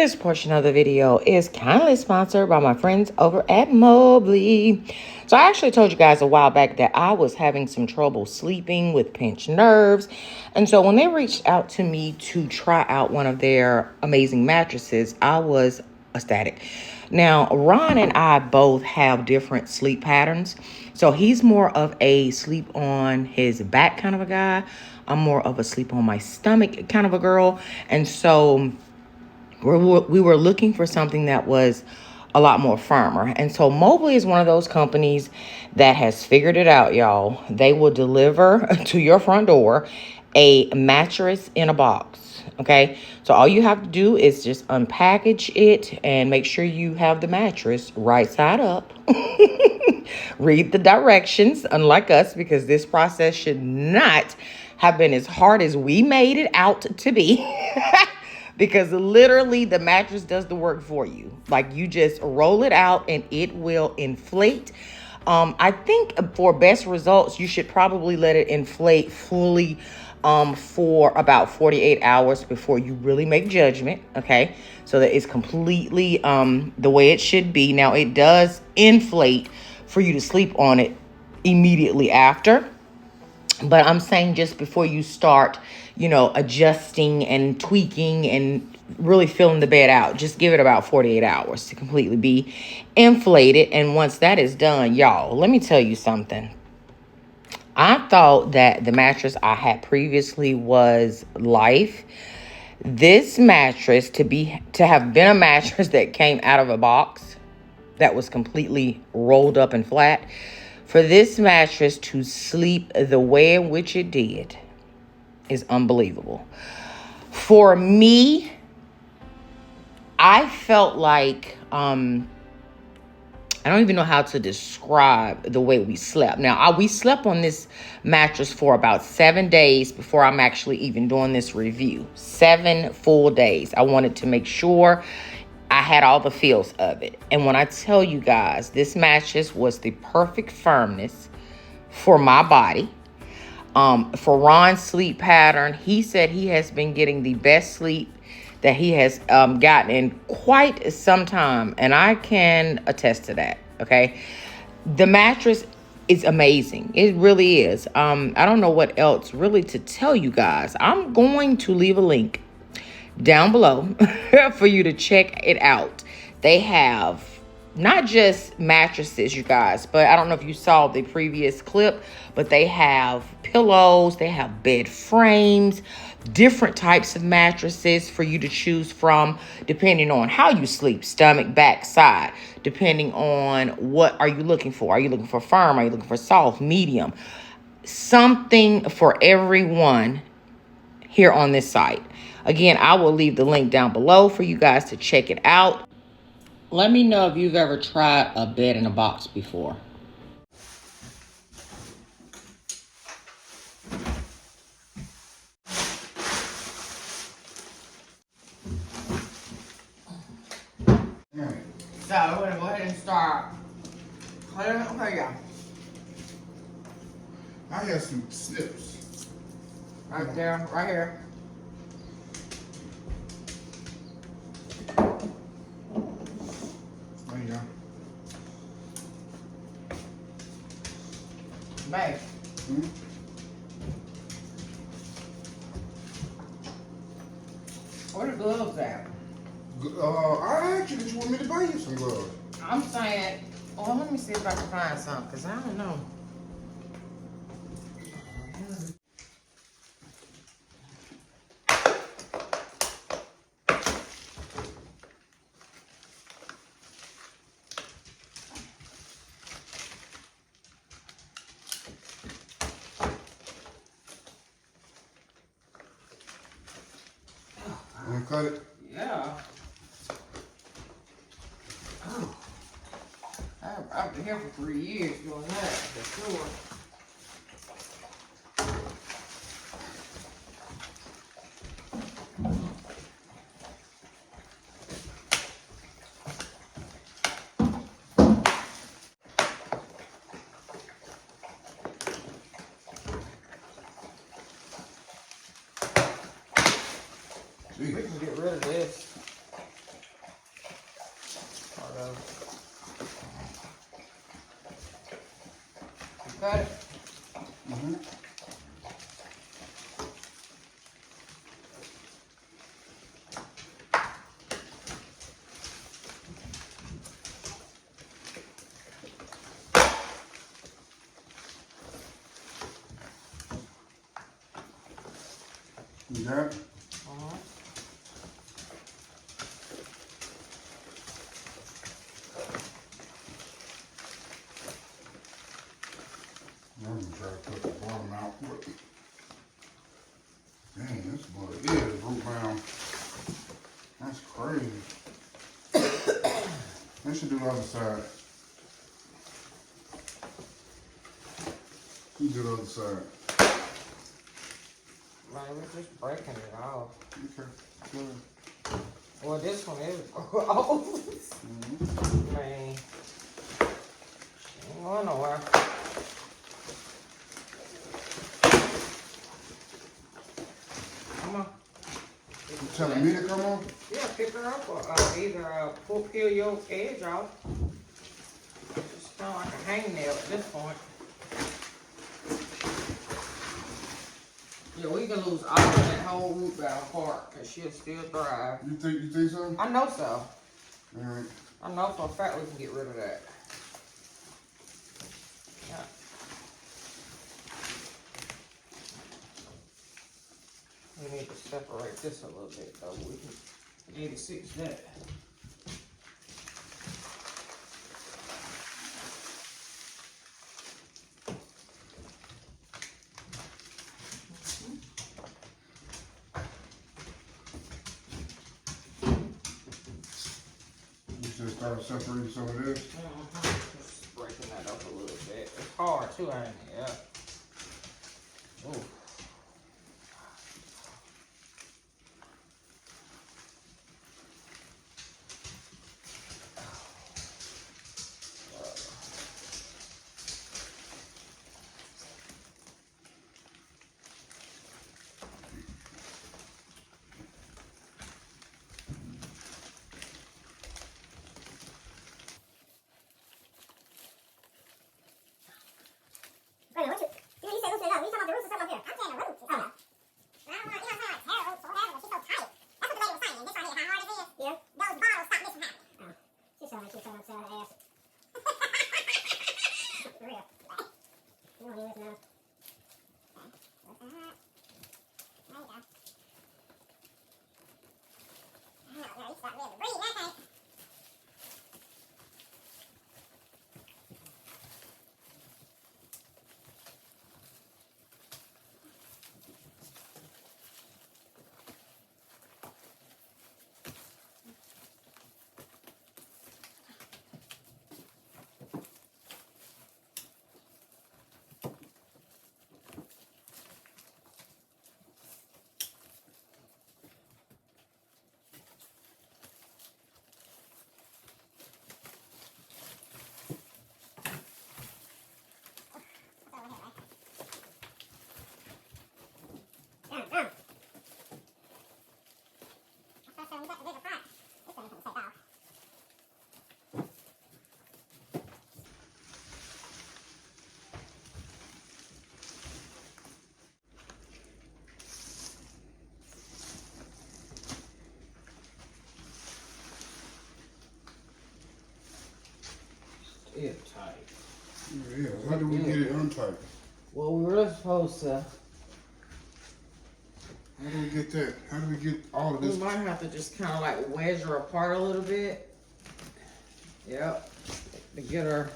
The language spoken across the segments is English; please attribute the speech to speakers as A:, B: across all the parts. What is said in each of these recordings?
A: This portion of the video is kindly sponsored by my friends over at Molblly. So I actually told you guys a while back that I was having some trouble sleeping with pinched nerves. And so when they reached out to me to try out one of their amazing mattresses, I was ecstatic. Now, Ron and I both have different sleep patterns. So he's more of a sleep on his back kind of a guy. I'm more of a sleep on my stomach kind of a girl. And so we were looking for something that was a lot more firmer. And so Molblly is one of those companies that has figured it out, y'all. They will deliver to your front door a mattress in a box. Okay, so all you have to do is just unpackage it and make sure you have the mattress right side up. Read the directions, unlike us, because this process should not have been as hard as we made it out to be. Because literally the mattress does the work for you. Like, you just roll it out and it will inflate. I think for best results, you should probably let it inflate fully for about 48 hours before you really make judgment. Okay, so that it's completely the way it should be. Now, it does inflate for you to sleep on it immediately after. But I'm saying just before you start, adjusting and tweaking and really filling the bed out, just give it about 48 hours to completely be inflated. And once that is done, y'all, let me tell you something. I thought that the mattress I had previously was life. This mattress to have been a mattress that came out of a box that was completely rolled up and flat, for this mattress to sleep the way in which it did is unbelievable. For me, I felt like, I don't even know how to describe the way we slept. Now, we slept on this mattress for about 7 days before I'm actually even doing this review. 7 full days. I wanted to make sure I had all the feels of it. And when I tell you guys, this mattress was the perfect firmness for my body. For Ron's sleep pattern, he said he has been getting the best sleep that he has gotten in quite some time. And I can attest to that, okay? The mattress is amazing. It really is. I don't know what else really to tell you guys. I'm going to leave a link down below for you to check it out. They have not just mattresses, you guys, but I don't know if you saw the previous clip, but they have pillows, they have bed frames, different types of mattresses for you to choose from depending on how you sleep, stomach, back, side, depending on what are you looking for. Are you looking for firm? Are you looking for soft, medium? Something for everyone here on this site. Again, I will leave the link down below for you guys to check it out. Let me know if you've ever tried a bed in a box before. So I'm going to go ahead and start. Okay, y'all.
B: I have some snips.
A: Right there, right here.
B: There you go.
A: Babe.
B: Hmm?
A: Where the gloves at?
B: I asked you that you want me to buy you some gloves.
A: I'm saying, well, let me see if I can find some, because I don't know.
B: Want to cut it?
A: Yeah. Oh. I've been here for 3 years doing that, for sure. We can get rid of this. Got it?
B: Mm-hmm. You got it? I'm gonna try to cut the bottom out. Dang, this mother is root bound. That's crazy. They should do the other side. You do the other side.
A: Man, we're just breaking it off.
B: Okay, good.
A: Well, this one is off. Man, she ain't going nowhere. Come on.
B: You telling me to come on?
A: Yeah, pick her up or either peel your edge off. It's kind of like a hangnail at this point. Yeah, we can lose all of that whole root bound part because she'll still thrive.
B: You think so?
A: I know so.
B: Alright.
A: I know for a fact we can get rid of that. Yeah. We need to separate this a little bit though. We can 86 that.
B: You should start separating some of this.
A: Just breaking that up a little bit. It's hard too, ain't it? Yeah. Ooh.
C: Wait a minute, what you said loosen it up. You talking about the roots or something up here? I'm saying the roots. Oh. I don't want, you know what I'm saying, like hair roots or whatever, but she's so tight. That's what the lady was saying. This right here, how hard it is. Yeah. Those bottles stop this from happening. Oh. She sounded like she was trying to upset her ass. For real. You don't even listen to us. Okay. What's that? There you go. Oh, no, you start really breathing that thing.
A: It's tight.
B: Yeah, how do we get it untight?
A: Well, we were supposed to.
B: How do we get that? How do we get all of
A: We
B: this?
A: might have to just kind of like wedge her apart a little bit. Yep. To get her.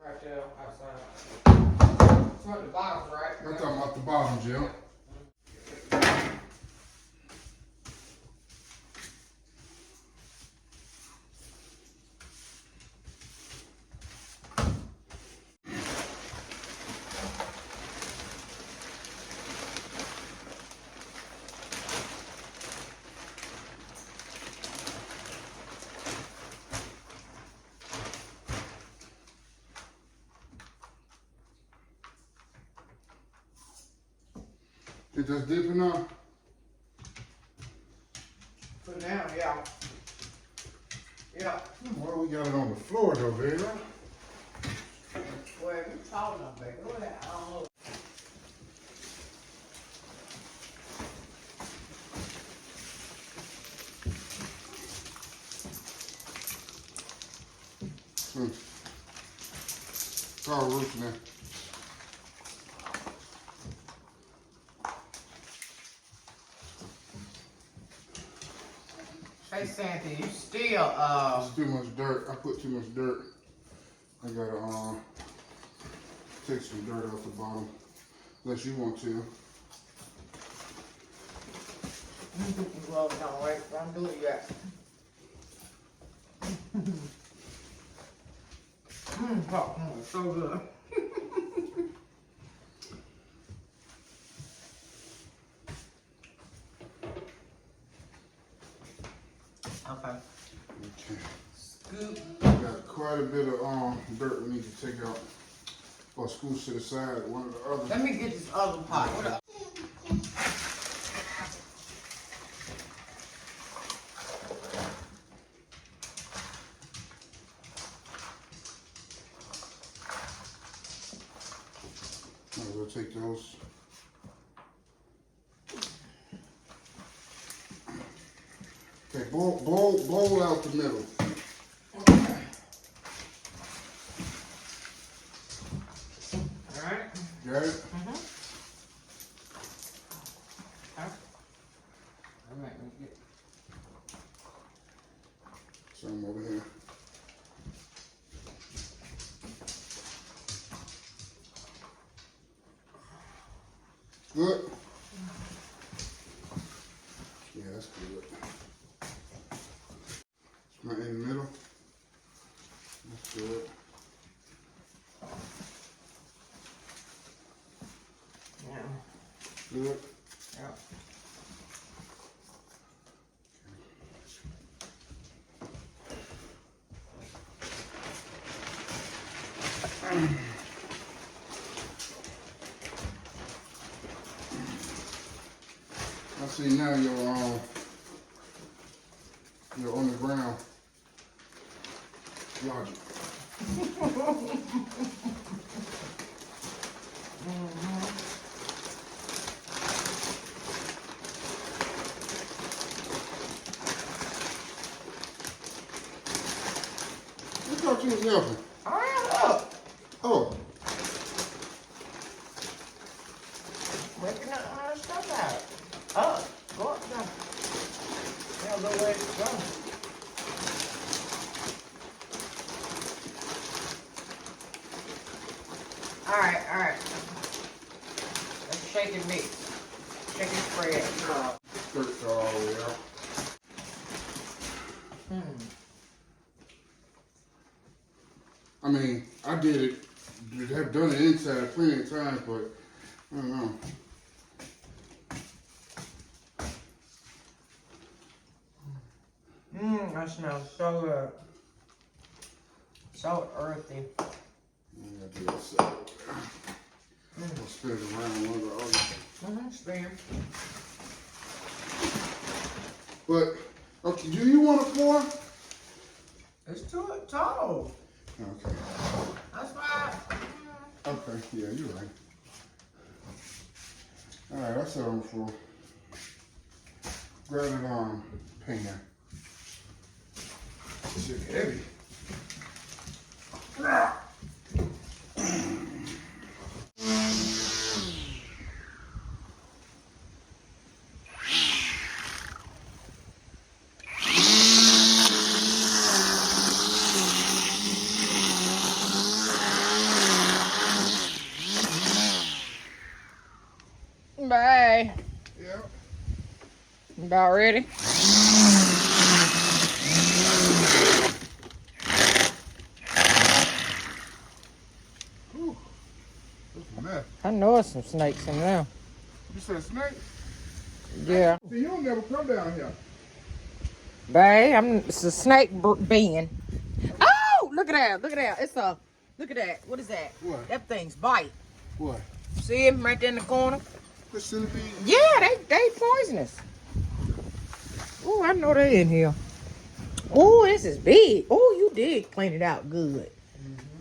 A: Right there outside. It's at the bottom, right?
B: I'm talking about the bottom, Jill. It just dipping now?
A: For now, yeah. Yeah.
B: Well, we got it on the floor though, baby.
A: Well, you tall enough, baby. Go ahead. I don't know.
B: All roots now.
A: Hey, Santa, you still,
B: It's too much dirt. I put too much dirt. I gotta take some dirt off the bottom. Unless you want to.
A: well, don't wait. Don't do it yet. So good. Okay.
B: Okay.
A: Scoop.
B: Got quite a bit of dirt we need to take out or scoot to the side. One of the other.
A: Let me get this other pot. What up?
B: We'll take those. Okay, bowl out the middle.
A: All right.
B: Got it?
A: Okay. All right, let me get.
B: Some over here. Good. Yeah, that's good. Right in the middle. That's good.
A: Yeah.
B: Good.
A: Yeah.
B: I see now you're on the ground. Logic. I thought you was helping.
A: Look.
B: Oh,
A: Working on stuff out. Oh, go up now. Yeah, go where it's going. All right. Let's shake and mix. Shake and spread.
B: skirts are all the way out. I mean, I did it, have done it inside plenty of times, but I don't know.
A: That smells so good. So earthy.
B: I gotta do this. I'll spin it around one of the other.
A: Spin.
B: But, okay, do you want to pour?
A: It's too tall.
B: Okay.
A: That's why.
B: Okay, yeah, you're right. Alright, I'll set on the floor. Grab it pan. Shit heavy.
A: Bye.
B: Yeah.
A: About ready?
B: Ooh, that's a mess.
A: I know there's some snakes in there.
B: You said snake?
A: Yeah.
B: See, you don't never come down here.
A: Babe, it's a snake bin. Oh, look at that. Look at that. What is that?
B: What?
A: That thing's bite.
B: What?
A: See him right there in the corner?
B: The centipedes?
A: Yeah, they poisonous. Oh, I know they in here. Oh, this is big. Oh, you did clean it out good.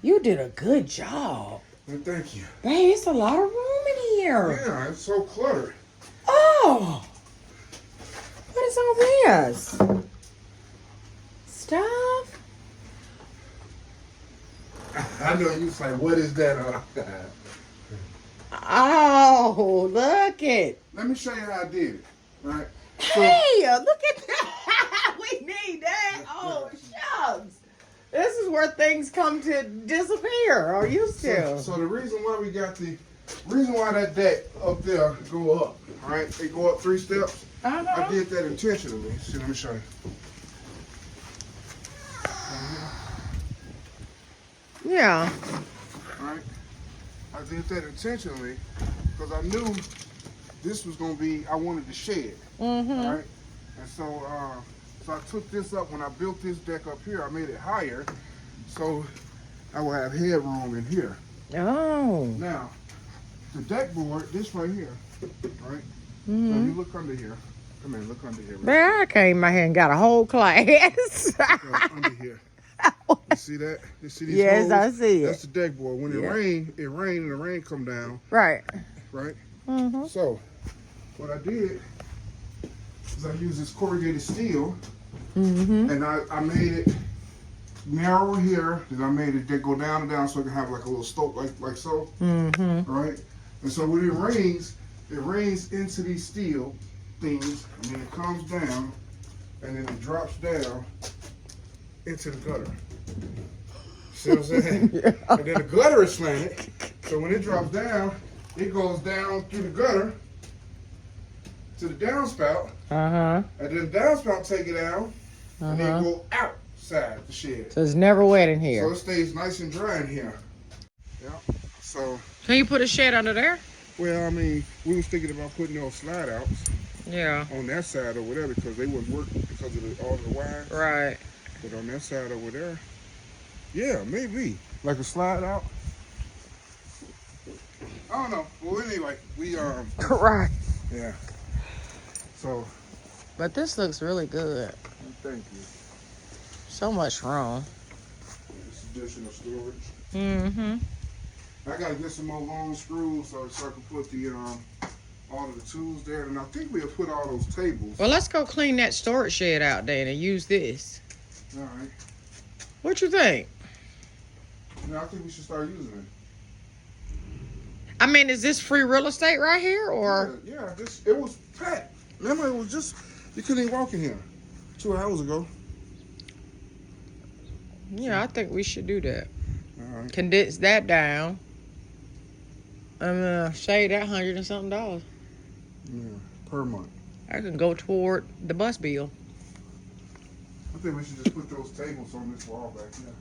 A: You did a good job.
B: Well, thank you.
A: Babe, it's a lot of room in here.
B: Yeah, it's so cluttered.
A: Oh, what is all this? Stuff?
B: I know you say, what is that?
A: Oh, look it.
B: Let me show you how I did it. Right?
A: Hey, look at that. We need that. Oh, shucks. This is where things come to disappear or used to.
B: So the reason why reason why that deck up there go up, all right? They go up 3 steps. I did that intentionally. See, let me show you.
A: Yeah.
B: All right? I did that intentionally because I knew this was going to be, I wanted to shed. All right? And so I took this up when I built this deck up here. I made it higher so I will have headroom in here.
A: Oh.
B: Now, the deck board, this right here, right? So if you look under here. Come here, look under here.
A: Man, I came in here and got a whole class.
B: Under here. You see that? You see these
A: Yes,
B: holes?
A: I see it.
B: That's the deck board. When it rain and the rain come down.
A: Right.
B: Right? So, what I did is I used this corrugated steel and I made it narrower here. Then I made it go down and down so I can have like a little slope like so. Right? And so when it rains into these steel things, and then it comes down, and then it drops down into the gutter. See what I'm saying? And then the gutter is slanted, so when it drops down, it goes down through the gutter to the downspout, and then the downspout take it down, and then go outside the shed.
A: So it's never wet in
B: So
A: here.
B: it stays nice and dry in here. Yeah. So,
A: Can you put a shed under there?
B: well, I mean, we was thinking about putting those slide outs
A: Yeah.
B: on that side over there because they wouldn't work because of all the wires.
A: Right.
B: But on that side over there, yeah, maybe like a slide out. I don't know. Well, anyway, we
A: Right.
B: yeah. So
A: But this looks really good.
B: thank you.
A: So much room.
B: This additional storage. I gotta get some more long screws so I can put the all of the tools there, and I think we'll put all those tables.
A: Well, let's go clean that storage shed out then and use this.
B: All right.
A: What you think?
B: Yeah, I think we should start using it.
A: I mean, is this free real estate right here or?
B: Yeah, it was packed. Remember, it was just you couldn't even walk in here 2 hours ago.
A: Yeah, I think we should do that.
B: All right.
A: Condense that down. Save that $100 and something.
B: Yeah, per month.
A: I can go toward the bus bill.
B: I think we should just put those tables on this wall back here.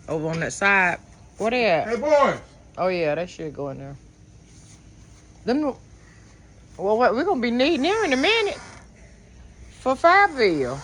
A: Over on that side. What they at?
B: Hey, boys!
A: Oh, yeah, that should go in there. Well, what we're going to be needing there in a minute for Fiberglass.